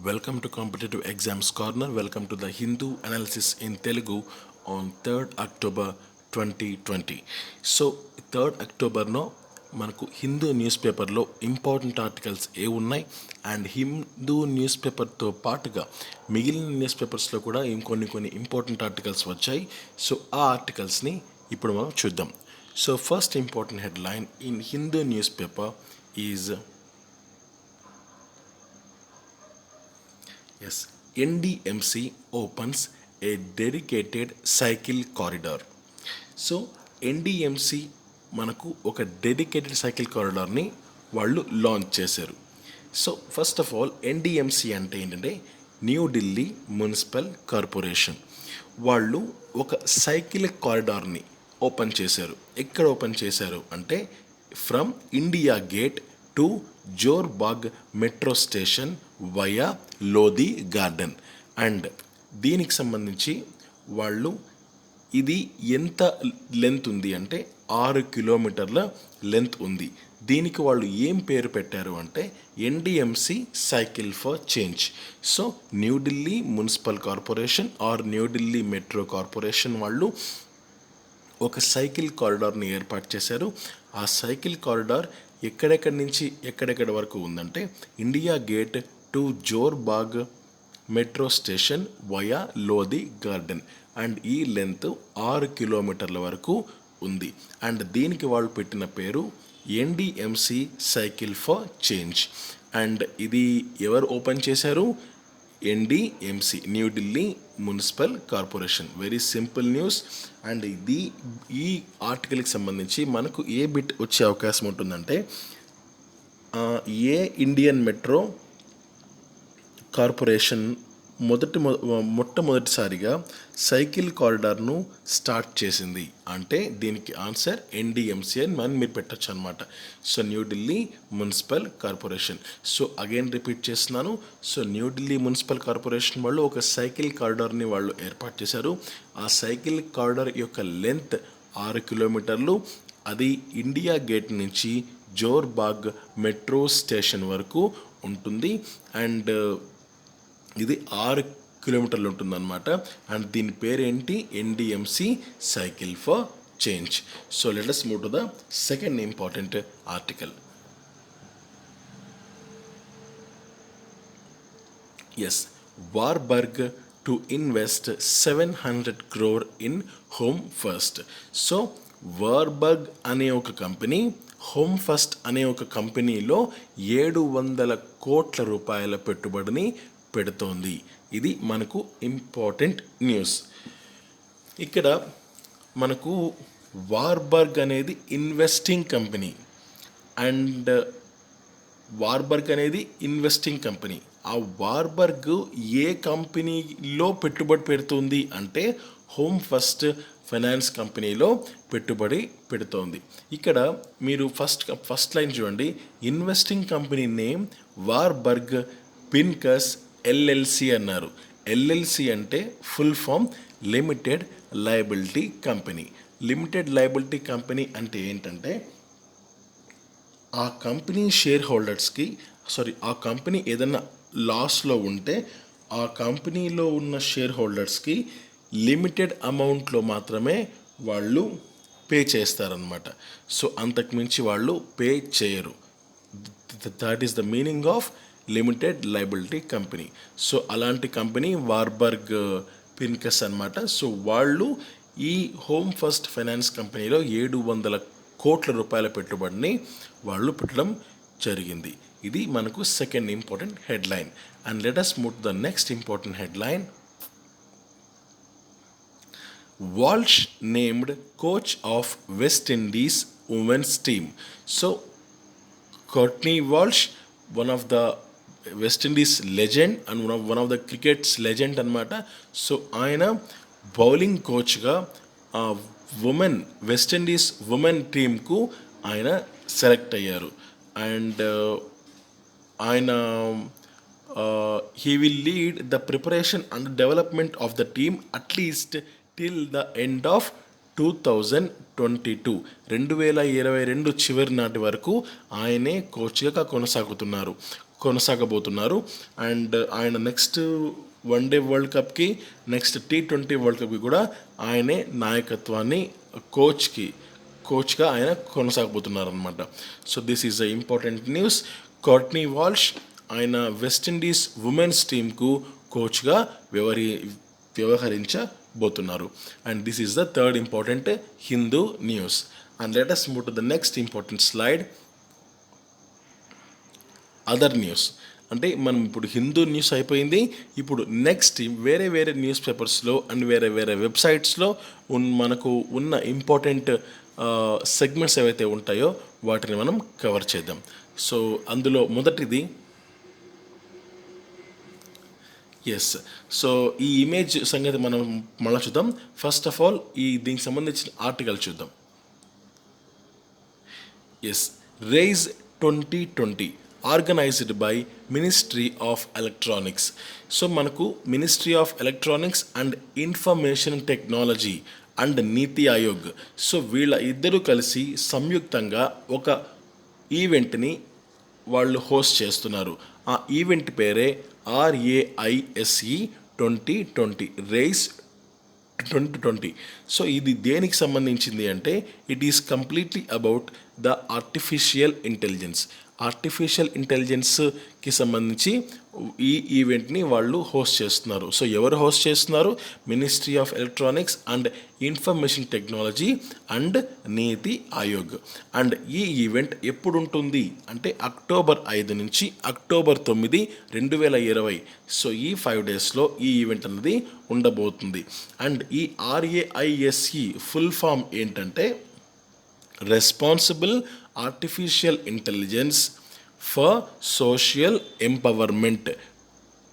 Welcome to Competitive Exams Corner. Welcome to the Hindu Analysis in Telugu on 3rd October 2020. So 3rd అక్టోబర్లో మనకు Hindu news పేపర్లో important articles ఏ ఉన్నాయి and Hindu news పేపర్తో పాటుగా మిగిలిన news పేపర్స్లో కూడా కొన్ని ఇంపార్టెంట్ ఆర్టికల్స్ వచ్చాయి. సో ఆ ఆర్టికల్స్ని ఇప్పుడు మనం చూద్దాం. So first important headline in Hindu news paper is Yes, NDMC opens a dedicated cycle corridor. So NDMC మనకు ఒక డెడికేటెడ్ సైకిల్ కారిడార్ని వాళ్ళు లాంచ్ చేశారు. So first of all NDMC అంటే ఏంటంటే న్యూఢిల్లీ మున్సిపల్ కార్పొరేషన్. వాళ్ళు ఒక సైకిల్ కారిడార్ని ఓపెన్ చేశారు. ఎక్కడ ఓపెన్ చేశారు అంటే from India gate to జోర్బాగ్ metro station via Lodhi garden. And దీనికి సంబంధించి వాళ్ళు ఇది ఎంత లెంత్ ఉంది అంటే 6 కిలోమీటర్ల లెంత్ ఉంది. దీనికి వాళ్ళు ఏం పేరు పెట్టారు అంటే NDMC cycle for change. So New Delhi municipal corporation or New Delhi metro corporation వాళ్ళు ఒక సైకిల్ కారిడార్ని ఏర్పాటు చేశారు. ఆ సైకిల్ కారిడార్ ఎక్కడెక్కడి నుంచి ఎక్కడెక్కడ వరకు ఉందంటే India gate to జోర్బాగ్ metro station via Lodhi garden. And ఈ లెంత్ 6 కిలోమీటర్ల వరకు ఉంది. అండ్ దీనికి వాళ్ళు పెట్టిన పేరు NDMC cycle for change. And ఇది ఎవరు ఓపెన్ చేశారు? NDMC New Delhi municipal corporation. Very simple news. And ఈ ఆర్టికల్కి సంబంధించి మనకు ఏ బిట్ వచ్చే అవకాశం ఉంటుందంటే ఏ ఇండియన్ మెట్రో కార్పొరేషన్ మొట్టమొదటిసారిగా సైకిల్ కారిడార్ను స్టార్ట్ చేసింది అంటే దీనికి ఆన్సర్ ఎన్డిఎంసి అని మీరు పెట్టచ్చు అనమాట. So New Delhi municipal corporation. So again repeat చేస్తున్నాను. సో న్యూఢిల్లీ మున్సిపల్ కార్పొరేషన్ వాళ్ళు ఒక సైకిల్ కారిడార్ని వాళ్ళు ఏర్పాటు చేశారు. ఆ సైకిల్ కారిడార్ యొక్క లెంత్ 6 కిలోమీటర్లు. అది ఇండియా గేట్ నుంచి జోర్బాగ్ మెట్రో స్టేషన్ వరకు ఉంటుంది. అండ్ ఇది 6 కిలోమీటర్లు ఉంటుందన్నమాట. అండ్ దీని పేరేంటి? NDMC cycle for change. So let us move to the second important article. Yes, Warburg to invest 700 crore in home first. So Warburg అనే ఒక కంపెనీ హోమ్ ఫస్ట్ అనే ఒక కంపెనీలో 700 కోట్ల రూపాయల పెట్టుబడిని పెడుతోంది. ఇది మనకు ఇంపార్టెంట్ న్యూస్. ఇక్కడ మనకు వార్బర్గ్ అనేది ఇన్వెస్టింగ్ కంపెనీ అండ్ వార్బర్గ్ అనేది ఇన్వెస్టింగ్ కంపెనీ. ఆ వార్బర్గ్ ఏ కంపెనీలో పెట్టుబడి పెడుతుంది అంటే హోమ్ ఫస్ట్ ఫైనాన్స్ కంపెనీలో పెట్టుబడి పెడుతోంది. ఇక్కడ మీరు ఫస్ట్ లైన్ చూడండి. Investing company name Warburg Pincus LLC అన్నారు. ఎల్ఎల్సి అంటే full form limited liability company. Limited liability company అంటే ఏంటంటే ఆ కంపెనీ షేర్ హోల్డర్స్కి ఆ కంపెనీ ఏదైనా లాస్లో ఉంటే ఆ కంపెనీలో ఉన్న షేర్ హోల్డర్స్కి లిమిటెడ్ అమౌంట్లో మాత్రమే వాళ్ళు పే చేస్తారనమాట. సో అంతకుమించి వాళ్ళు పే చేయరు. That is the meaning of limited liability company. So అలాంటి కంపెనీ వార్బర్గ్ పిన్కస్ అనమాట. సో వాళ్ళు ఈ హోమ్ ఫస్ట్ ఫైనాన్స్ కంపెనీలో 700 కోట్ల రూపాయల పెట్టుబడిని వాళ్ళు పెట్టడం జరిగింది. ఇది మనకు second important headline. And let us move to the next important headline. వాల్ష్ named coach of west Indies women's team. So Courtney వాల్ష్ one of the west Indies legend and one of the crickets legend అనమాట. So ఆయన bowling కోచ్గా west Indies women టీమ్కు ఆయన select అయ్యారు. And ఆయన he will lead the preparation and development of the team at least till the end of 2022 2022 చివరి నాటి వరకు ఆయనే కోచ్గా కొనసాగుతున్నారు. కొనసాగబోతున్నారు. అండ్ ఆయన నెక్స్ట్ వన్డే వరల్డ్ కప్కి, నెక్స్ట్ T20 వరల్డ్ కప్కి కూడా ఆయనే నాయకత్వాన్ని కోచ్గా ఆయన కొనసాగబోతున్నారు అనమాట. So this is a important news. Courtney Walsh ఆయన వెస్టిండీస్ ఉమెన్స్ టీమ్కు కోచ్గా వ్యవహరించబోతున్నారు. And this is the third important Hindu news. And let us move to the next important slide, other news. అంటే మనం ఇప్పుడు హిందూ న్యూస్ అయిపోయింది. ఇప్పుడు నెక్స్ట్ వేరే వేరే న్యూస్ పేపర్స్లో అండ్ వేరే వేరే వెబ్సైట్స్లో మనకు ఉన్న ఇంపార్టెంట్ సెగ్మెంట్స్ ఏవైతే ఉంటాయో వాటిని మనం కవర్ చేద్దాం. సో అందులో మొదటిది సో ఈ ఇమేజ్ సంగతి మనం మళ్ళీ చూద్దాం. ఫస్ట్ ఆఫ్ ఆల్ దీనికి సంబంధించిన ఆర్టికల్ చూద్దాం. Rise 2020 organised by ministry of electronics. So మనకు ministry of electronics and information technology and Niti Aayog, so వీళ్ళ ఇద్దరు కలిసి సంయుక్తంగా ఒక ఈవెంట్ని వాళ్ళు హోస్ట్ చేస్తున్నారు. ఆ ఈవెంట్ పేరే RAISE 2020, రైజ్ 2020. సో ఇది దేనికి సంబంధించింది అంటే it is completely about the artificial ఇంటెలిజెన్స్కి సంబంధించి ఈ ఈవెంట్ని వాళ్ళు హోస్ట్ చేస్తున్నారు. సో ఎవరు హోస్ట్ చేస్తున్నారు? Ministry of electronics and information technology and Niti Aayog. And ఈ ఈవెంట్ ఎప్పుడు ఉంటుంది అంటే October 5 నుంచి October 9, 2020. సో ఈ 5 డేస్లో ఈ ఈవెంట్ అనేది ఉండబోతుంది. అండ్ ఈ RAISE ఫుల్ ఫామ్ ఏంటంటే responsible artificial intelligence for social empowerment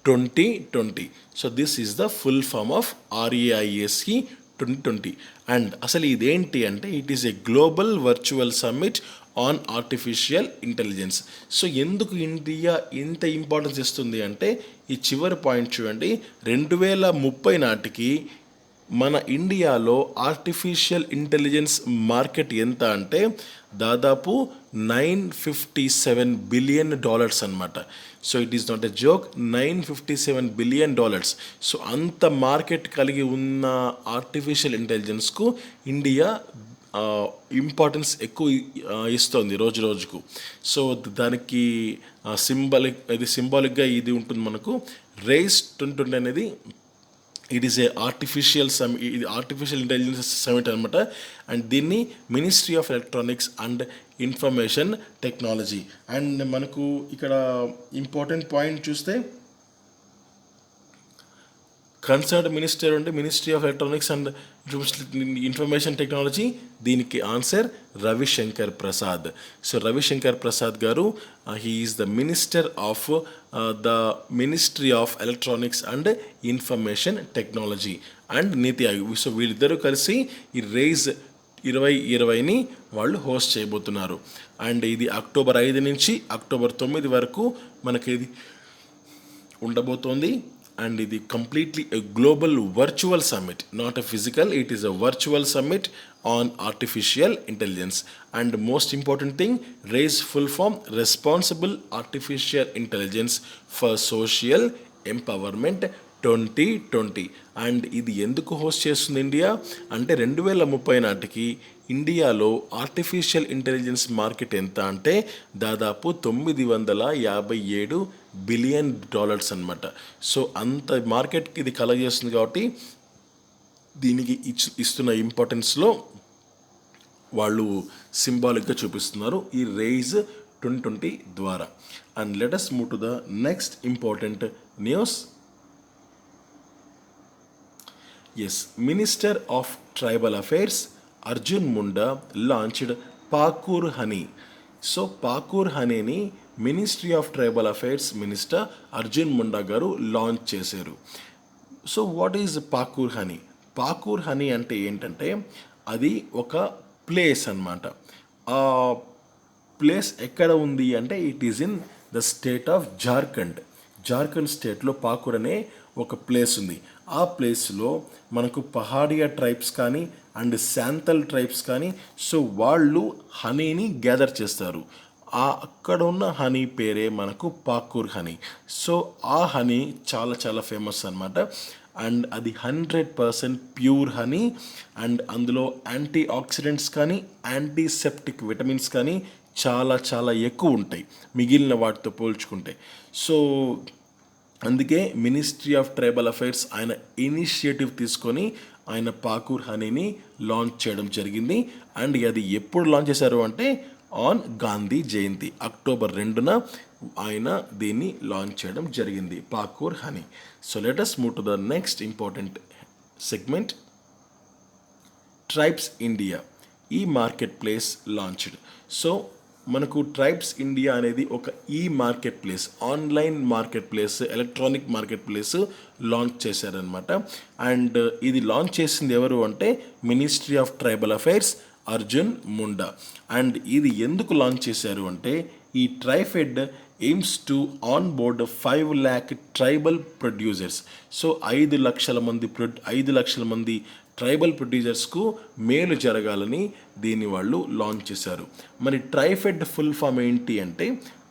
2020. So this is the full form of RAISE 2020. And అసలు ఇదేంటి అంటే it is a global virtual summit on artificial intelligence. So ఎందుకు ఇండియా ఇంత importance ఇస్తుంది అంటే ఈ చివరి పాయింట్ చూడండి, 2030 నాటికి మన ఇండియాలో ఆర్టిఫిషియల్ ఇంటెలిజెన్స్ మార్కెట్ ఎంత అంటే దాదాపు $957 బిలియన్ అనమాట. So it is not a joke, $957 billion. So అంత మార్కెట్ కలిగి ఉన్న ఆర్టిఫిషియల్ ఇంటెలిజెన్స్కు ఇండియా ఇంపార్టెన్స్ ఎక్కువ ఇస్తుంది రోజు రోజుకు. సో దానికి సింబాలిక్గా ఇది ఉంటుంది మనకు. రైజ్ 2020 అనేది it is a artificial intelligence summit అనమాట. అండ్ దీన్ని ministry of electronics and information technology. And మనకు ఇక్కడ ఇంపార్టెంట్ పాయింట్ చూస్తే కన్సర్న్డ్ మినిస్టర్ అంటే ministry of electronics and information technology. దీనికి ఆన్సర్ రవిశంకర్ ప్రసాద్. సో రవిశంకర్ ప్రసాద్ గారు he is the minister of the ministry of electronics and information technology and Niti Aayog. So వీళ్ళిద్దరూ కలిసి ఈ rise 2020ని వాళ్ళు హోస్ట్ చేయబోతున్నారు. అండ్ ఇది October 5 నుంచి October 9 వరకు మనకి ఇది ఉండబోతోంది. అండ్ ఇది completely a global virtual summit, not a physical, it is a virtual summit on artificial intelligence. And most important thing, RAISE full form responsible artificial intelligence for social empowerment 2020. And ఇది ఎందుకు host చేస్తుంది India అంటే 2030 నాటికి ఇండియాలో artificial intelligence market ఎంత అంటే దాదాపు $957 billion అనమాట. సో అంత మార్కెట్కి ఇది కలెక్ట్ చేస్తుంది కాబట్టి దీనికి ఇస్తున్న ఇంపార్టెన్స్లో వాళ్ళు సింబాలిక్గా చూపిస్తున్నారు ఈ రైజ్ 2020 ద్వారా. And let us move to the next important news. Minister of tribal affairs Arjun Munda launched Pakur honey. So Pakur హనీని ministry of tribal affairs minister Arjun Munda garu launch చేశారు. So what is Pakur honey? Pakur honey అంటే ఏంటంటే అది ఒక ప్లేస్ అన్నమాట. ఆ ప్లేస్ ఎక్కడ ఉంది అంటే it is in the state of Jharkhand స్టేట్లో పాకూర్ అనే ఒక ప్లేస్ ఉంది. ఆ ప్లేస్లో మనకు పహాడియా ట్రైబ్స్ కానీ అండ్ శాంతల్ ట్రైబ్స్ కానీ సో వాళ్ళు హనీని గ్యాదర్ చేస్తారు. అక్కడ ఉన్న హనీ పేరే మనకు పాకూర్ హనీ. సో ఆ హనీ చాలా చాలా ఫేమస్ అనమాట. అండ్ అది 100% ప్యూర్ హనీ. అండ్ అందులో యాంటీ ఆక్సిడెంట్స్ కానీ యాంటీసెప్టిక్ విటమిన్స్ కానీ చాలా చాలా ఎక్కువ ఉంటాయి మిగిలిన వాటితో పోల్చుకుంటే. సో అందుకే మినిస్ట్రీ ఆఫ్ ట్రైబల్ అఫైర్స్ ఆయన ఇనిషియేటివ్ తీసుకొని ఆయన పాకూర్ హనీని లాంచ్ చేయడం జరిగింది. అండ్ అది ఎప్పుడు లాంచ్ చేశారు అంటే ఆన్ గాంధీ జయంతి అక్టోబర్ 2న ఆయన దీన్ని లాంచ్ చేయడం జరిగింది, Pakur honey. So let us move to the next important segment, tribes India e market place launched. So మనకు ట్రైబ్స్ ఇండియా అనేది ఒక ఈ market place, online market place, electronic market place launch చేశారనమాట. And ఇది లాంచ్ చేసింది ఎవరు అంటే ministry of tribal affairs, Arjun Munda. And ఇది ఎందుకు లాంచ్ చేశారు అంటే ఈ TRIFED AIIMS to on board 5 lakh tribal producers. So 5 లక్షల మంది ట్రైబల్ ప్రొడ్యూసర్స్కు మేలు జరగాలని దీన్ని వాళ్ళు లాంచ్ చేశారు. మరి ట్రైఫెడ్ ఫుల్ ఫామ్ ఏంటి అంటే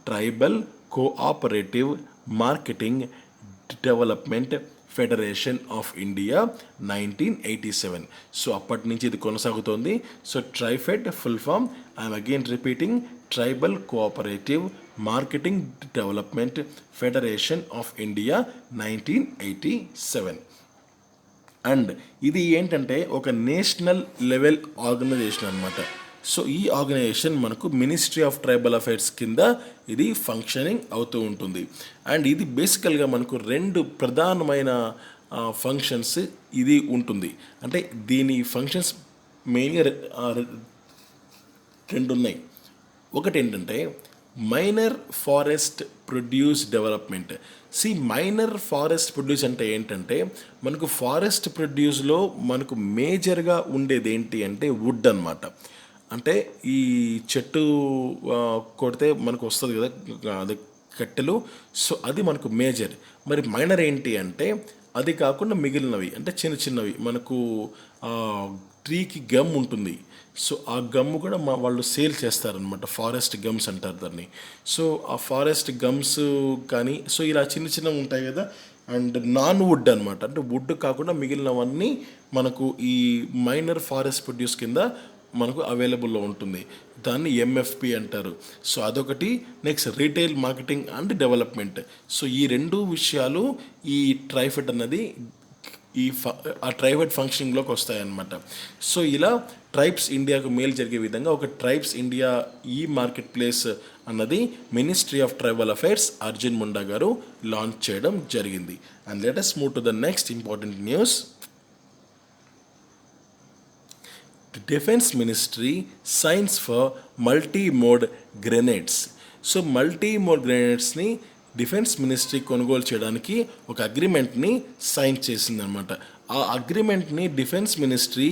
tribal cooperative marketing development federation of India 1987. So అప్పటి నుంచి ఇది కొనసాగుతోంది. So TRIFED full form, I'm again repeating, tribal cooperative marketing development federation of India 1987. And ఇది ఏంటంటే ఒక నేషనల్ లెవెల్ ఆర్గనైజేషన్ అనమాట. సో ఈ ఆర్గనైజేషన్ మనకు మినిస్ట్రీ ఆఫ్ ట్రైబల్ అఫైర్స్ కింద ఇది ఫంక్షనింగ్ అవుతూ ఉంటుంది. అండ్ ఇది బేసికల్గా మనకు 2 ప్రధానమైన ఫంక్షన్స్ ఇది ఉంటుంది. అంటే దీని ఫంక్షన్స్ మెయిన్గా 2 ఉన్నాయి. ఒకటి ఏంటంటే minor forest produce development. Minor forest produce అంటే ఏంటంటే మనకు ఫారెస్ట్ ప్రొడ్యూస్లో మనకు మేజర్గా ఉండేది ఏంటి అంటే వుడ్ అనమాట. అంటే ఈ చెట్టు కొడితే మనకు వస్తుంది కదా అది కట్టెలు. సో అది మనకు మేజర్. మరి మైనర్ ఏంటి అంటే అది కాకుండా మిగిలినవి అంటే చిన్న చిన్నవి మనకు ట్రీకి గమ్ ఉంటుంది. సో ఆ గమ్ము కూడా వాళ్ళు సేల్ చేస్తారనమాట, ఫారెస్ట్ గమ్స్ అంటారు దాన్ని. సో ఆ ఫారెస్ట్ గమ్స్ కానీ సో ఇలా చిన్న చిన్నవి ఉంటాయి కదా. అండ్ నాన్ వుడ్ అనమాట, అంటే వుడ్ కాకుండా మిగిలినవన్నీ మనకు ఈ మైనర్ ఫారెస్ట్ ప్రొడ్యూస్ కింద మనకు అవైలబుల్లో ఉంటుంది. దాన్ని ఎంఎఫ్పి అంటారు. సో అదొకటి. Next retail marketing and development. So ఈ 2 విషయాలు ఈ ట్రైఫెడ్ అన్నది ఆ ట్రైఫెడ్ ఫంక్షనింగ్లోకి వస్తాయన్నమాట. సో ఇలా ట్రైబ్స్ ఇండియాకు మేలు జరిగే విధంగా ఒక tribes India e marketplace అన్నది ministry of tribal affairs Arjun Munda garu launch చేయడం జరిగింది. And let us move to the next important news. Defence ministry signs for multimode grenades. So మల్టీ-మోడ్ గ్రెనేడ్స్ని డిఫెన్స్ మినిస్ట్రీ కొనుగోలు చేయడానికి ఒక అగ్రిమెంట్ని సైన్ చేసిందనమాట. ఆ అగ్రిమెంట్ని డిఫెన్స్ మినిస్ట్రీ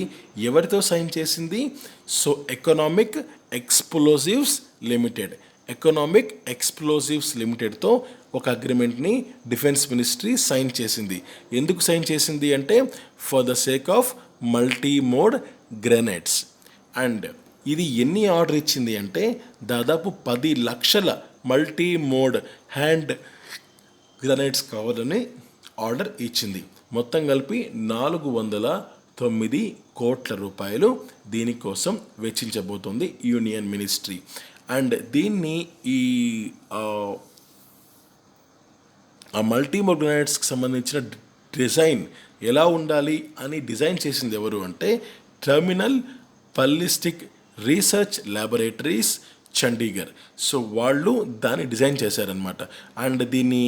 ఎవరితో సైన్ చేసింది? సో ఎకనామిక్ ఎక్స్ప్లోజివ్స్ లిమిటెడ్తో ఒక అగ్రిమెంట్ని డిఫెన్స్ మినిస్ట్రీ సైన్ చేసింది. ఎందుకు సైన్ చేసింది అంటే for the sake of multi-mode grenades. And ఇది ఎన్ని ఆర్డర్ ఇచ్చింది అంటే దాదాపు 10 లక్షల మల్టీ-మోడ్ హ్యాండ్ గ్రెనేడ్స్ కావాలని ఆర్డర్ ఇచ్చింది. మొత్తం కలిపి 409 కోట్ల రూపాయలు దీనికోసం వెచ్చించబోతోంది యూనియన్ మినిస్ట్రీ. అండ్ దీన్ని ఆ మల్టీమోడ్ గ్రెనేడ్స్కి సంబంధించిన డిజైన్ ఎలా ఉండాలి అని డిజైన్ చేసింది ఎవరు అంటే terminal ballistic research laboratories Chandigarh. So వాళ్ళు దాన్ని డిజైన్ చేశారనమాట. అండ్ దీన్ని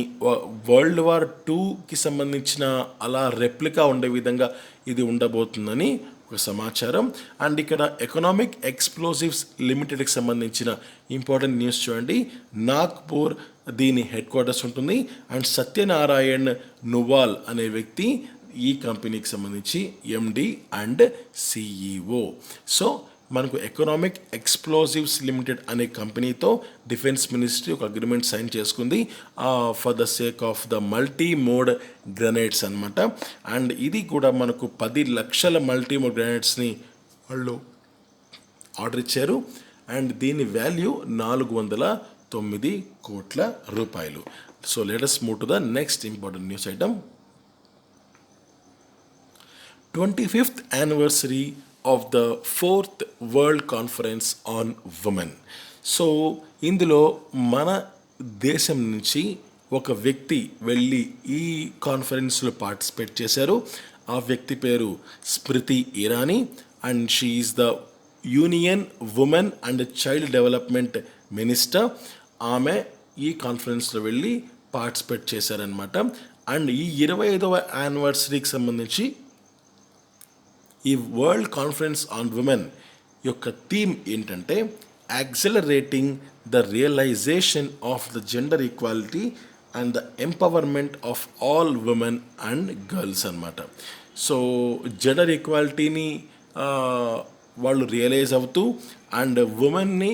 వరల్డ్ వార్ 2కి సంబంధించిన అలా రెప్లికా ఉండే విధంగా ఇది ఉండబోతుందని ఒక సమాచారం. అండ్ ఇక్కడ ఎకనామిక్ ఎక్స్ప్లోజివ్స్ లిమిటెడ్కి సంబంధించిన ఇంపార్టెంట్ న్యూస్ చూడండి. నాగ్పూర్ దీని హెడ్ క్వార్టర్స్ ఉంటుంది. అండ్ సత్యనారాయణ్ నువాల్ అనే వ్యక్తి ఈ కంపెనీకి సంబంధించి ఎండి అండ్ సిఈఓ. సో మనకు ఎకనామిక్ ఎక్స్ప్లోజివ్స్ లిమిటెడ్ అనే కంపెనీతో డిఫెన్స్ మినిస్ట్రీ ఒక అగ్రిమెంట్ సైన్ చేసుకుంది for the sake of the multi-mode grenades అనమాట. అండ్ ఇది కూడా మనకు 10 లక్షల మల్టీ-మోడ్ గ్రెనేడ్స్ని వాళ్ళు ఆర్డర్ ఇచ్చారు. అండ్ దీని వాల్యూ 409 కోట్ల రూపాయలు. So let us move to the next important news item. 25th anniversary of the 4th World Conference on Women. So ఇందులో మన దేశం నుంచి ఒక వ్యక్తి వెళ్ళి ఈ కాన్ఫరెన్స్లో పార్టిసిపేట్ చేశారు. ఆ వ్యక్తి పేరు Smriti Irani and she is the union women and child development minister. ఆమె ఈ కాన్ఫరెన్స్లో వెళ్ళి పార్టిసిపేట్ చేశారనమాట. అండ్ ఈ 25వ యానివర్సరీకి సంబంధించి ఈ వరల్డ్ కాన్ఫరెన్స్ ఆన్ ఉమెన్ యొక్క థీమ్ ఏంటంటే accelerating the realisation of the gender equality and the empowerment of all women and girls అనమాట. సో జెండర్ ఈక్వాలిటీని వాళ్ళు రియలైజ్ అవుతూ అండ్ ఉమెన్ని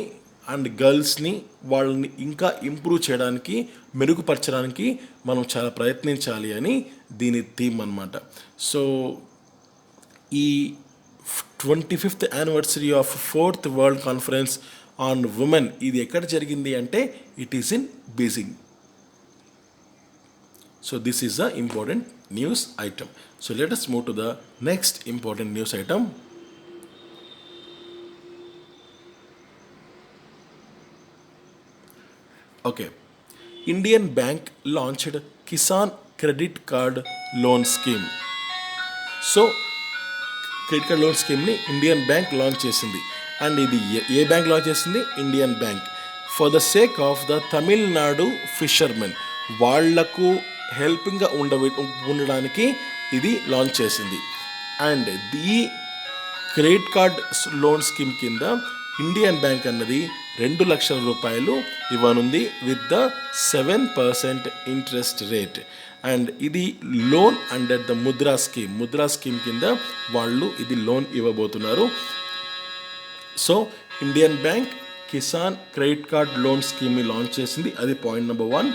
అండ్ గర్ల్స్ని వాళ్ళని ఇంకా ఇంప్రూవ్ చేయడానికి, మెరుగుపరచడానికి మనం చాలా ప్రయత్నించాలి అని దీని థీమ్ అనమాట. సో ఈ 25th anniversary of 4th world conference on women ఇది ఎక్కడ జరిగింది అంటే it is in Beijing. So this is the important news item. So let us move to the next important news item. Okay, Indian bank launched Kisan credit card loan scheme. So credit card loan స్కీమ్ని Indian bank launch చేసింది. And ఇది ఏ bank launch చేసింది? Indian bank. For the sake of the Tamil Nadu fishermen, వాళ్లకు హెల్పింగ్గా ఉండడానికి ఇది launch చేసింది. And ఈ క్రెడిట్ కార్డ్ లోన్ స్కీమ్ కింద ఇండియన్ బ్యాంక్ అన్నది 2 లక్షల రూపాయలు ఇవ్వనుంది with the 7% interest rate. And ఇది loan under the Mudra scheme కింద వాళ్ళు ఇది లోన్ ఇవ్వబోతున్నారు. So Indian bank Kisan credit card loan స్కీమ్ని లాంచ్ చేసింది, అది పాయింట్ నెంబర్ 1.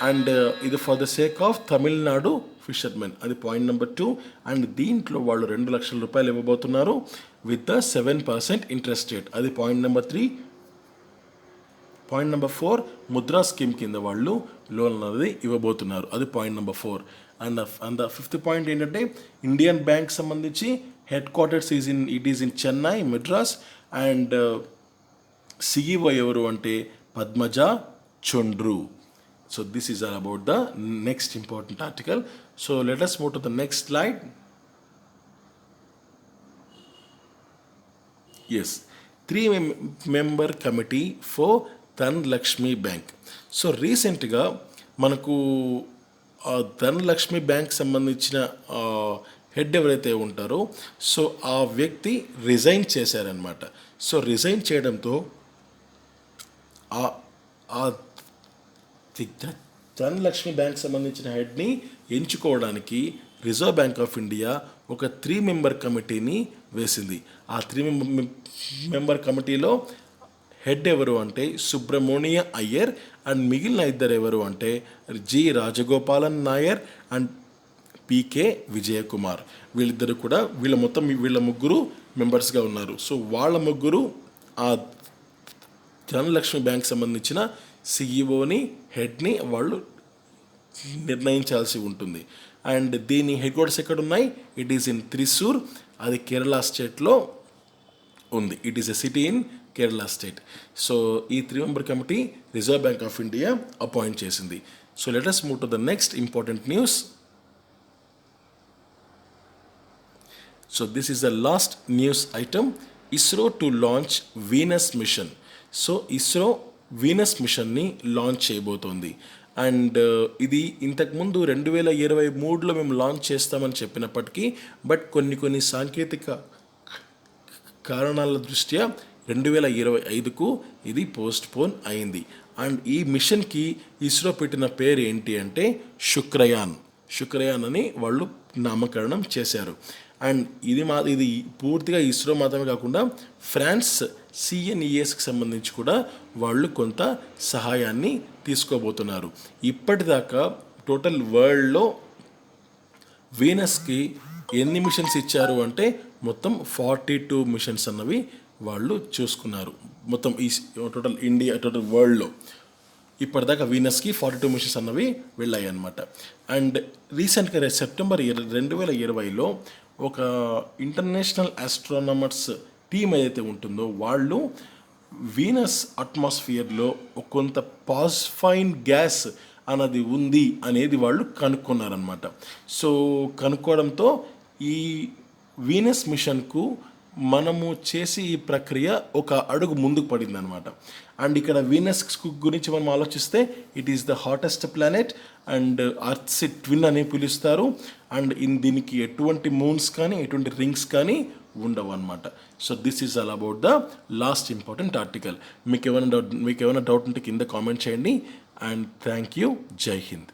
అండ్ ఇది for the sake of Tamil Nadu fishermen, అది పాయింట్ నెంబర్ 2. అండ్ దీంట్లో వాళ్ళు 2 లక్షల రూపాయలు ఇవ్వబోతున్నారు విత్ ద 7% ఇంట్రెస్ట్ రేట్, అది point number 3. Point number 4, Mudra scheme కింద వాళ్ళు లోన్ అనేది ఇవ్వబోతున్నారు, అది point number 4. And the 5th point ఏంటంటే ఇండియన్ బ్యాంక్ సంబంధించి headquarters it is in Chennai, Madras. And CEO ఎవరు అంటే Padmaja Chundru. So this is all about the next important article. So let us move to the next slide. Yes, 3-member committee for Dhanlaxmi bank. So రీసెంట్గా మనకు Dhanalakshmi bank సంబంధించిన head ఎవరైతే ఉంటారో so ఆ వ్యక్తి resign చేశారనమాట. సో రిజైన్ చేయడంతో ఆ ధనలక్ష్మి బ్యాంక్ సంబంధించిన హెడ్ని ఎంచుకోవడానికి రిజర్వ్ బ్యాంక్ ఆఫ్ ఇండియా ఒక 3-member కమిటీని వేసింది. ఆ 3-member కమిటీలో హెడ్ ఎవరు అంటే సుబ్రమణ్య అయ్యర్ అండ్ మిగిలిన ఇద్దరు ఎవరు అంటే G Rajagopalan Nair and PK Vijayakumar. వీళ్ళిద్దరు కూడా వీళ్ళ ముగ్గురు మెంబర్స్గా ఉన్నారు. సో వాళ్ళ ముగ్గురు ఆ ధనలక్ష్మి బ్యాంక్ సంబంధించిన సిఇఓని హెడ్ని వాళ్ళు నిర్ణయించాల్సి ఉంటుంది. అండ్ దీని హెడ్ క్వార్టర్స్ ఎక్కడ ఉన్నాయి? ఇట్ ఈస్ ఇన్ త్రిశూర్, అది కేరళ స్టేట్లో ఉంది. It is a city in Kerala state. So ఈ 3-member committee reserve bank of India appoint చేసింది. So let us move to the next important news. So this is the last news item. ISRO to launch Venus mission. So ISRO Venus మిషన్ని launch చేయబోతోంది. And ఇది ఇంతకుముందు 2023లో మేము launch చేస్తామని చెప్పినప్పటికీ but కొన్ని సాంకేతిక కారణాల దృష్ట్యా 2025కు ఇది పోస్ట్పోన్ అయింది. అండ్ ఈ మిషన్కి ఇస్రో పెట్టిన పేరు ఏంటి అంటే శుక్రయాన్ అని వాళ్ళు నామకరణం చేశారు. అండ్ ఇది పూర్తిగా ఇస్రో మాత్రమే కాకుండా ఫ్రాన్స్ CNESకి సంబంధించి కూడా వాళ్ళు కొంత సహాయాన్ని తీసుకోబోతున్నారు. ఇప్పటిదాకా టోటల్ వరల్డ్లో వీనస్కి ఎన్ని మిషన్స్ ఇచ్చారు అంటే మొత్తం 42 మిషన్స్ అన్నవి వాళ్ళు చూసుకున్నారు. మొత్తం ఈ టోటల్ ఇండియా టోటల్ వరల్డ్లో ఇప్పటిదాకా వీనస్కి 42 మిషన్స్ అన్నవి వెళ్ళాయి అన్నమాట. అండ్ రీసెంట్గా సెప్టెంబర్ 2020లో ఒక ఇంటర్నేషనల్ ఆస్ట్రానమర్స్ టీమ్ ఏదైతే ఉంటుందో వాళ్ళు వీనస్ అట్మాస్ఫియర్లో కొంత పాస్ఫైన్ గ్యాస్ అన్నది ఉంది అనేది వాళ్ళు కనుక్కున్నారనమాట. సో కనుక్కోవడంతో ఈ వీనస్ మిషన్కు మనము చేసి ఈ ప్రక్రియ ఒక అడుగు ముందుకు పడింది అనమాట. అండ్ ఇక్కడ వీనస్ గురించి మనం ఆలోచిస్తే it is the hottest planet and earth's twin అని పిలుస్తారు. అండ్ దీనికి ఎటువంటి మూన్స్ కానీ ఎటువంటి రింగ్స్ కానీ ఉండవు అనమాట. So this is all about the last important article. మీకు ఏమైనా డౌట్ ఉంటే కింద కామెంట్ చేయండి. And thank you. జై హింద్.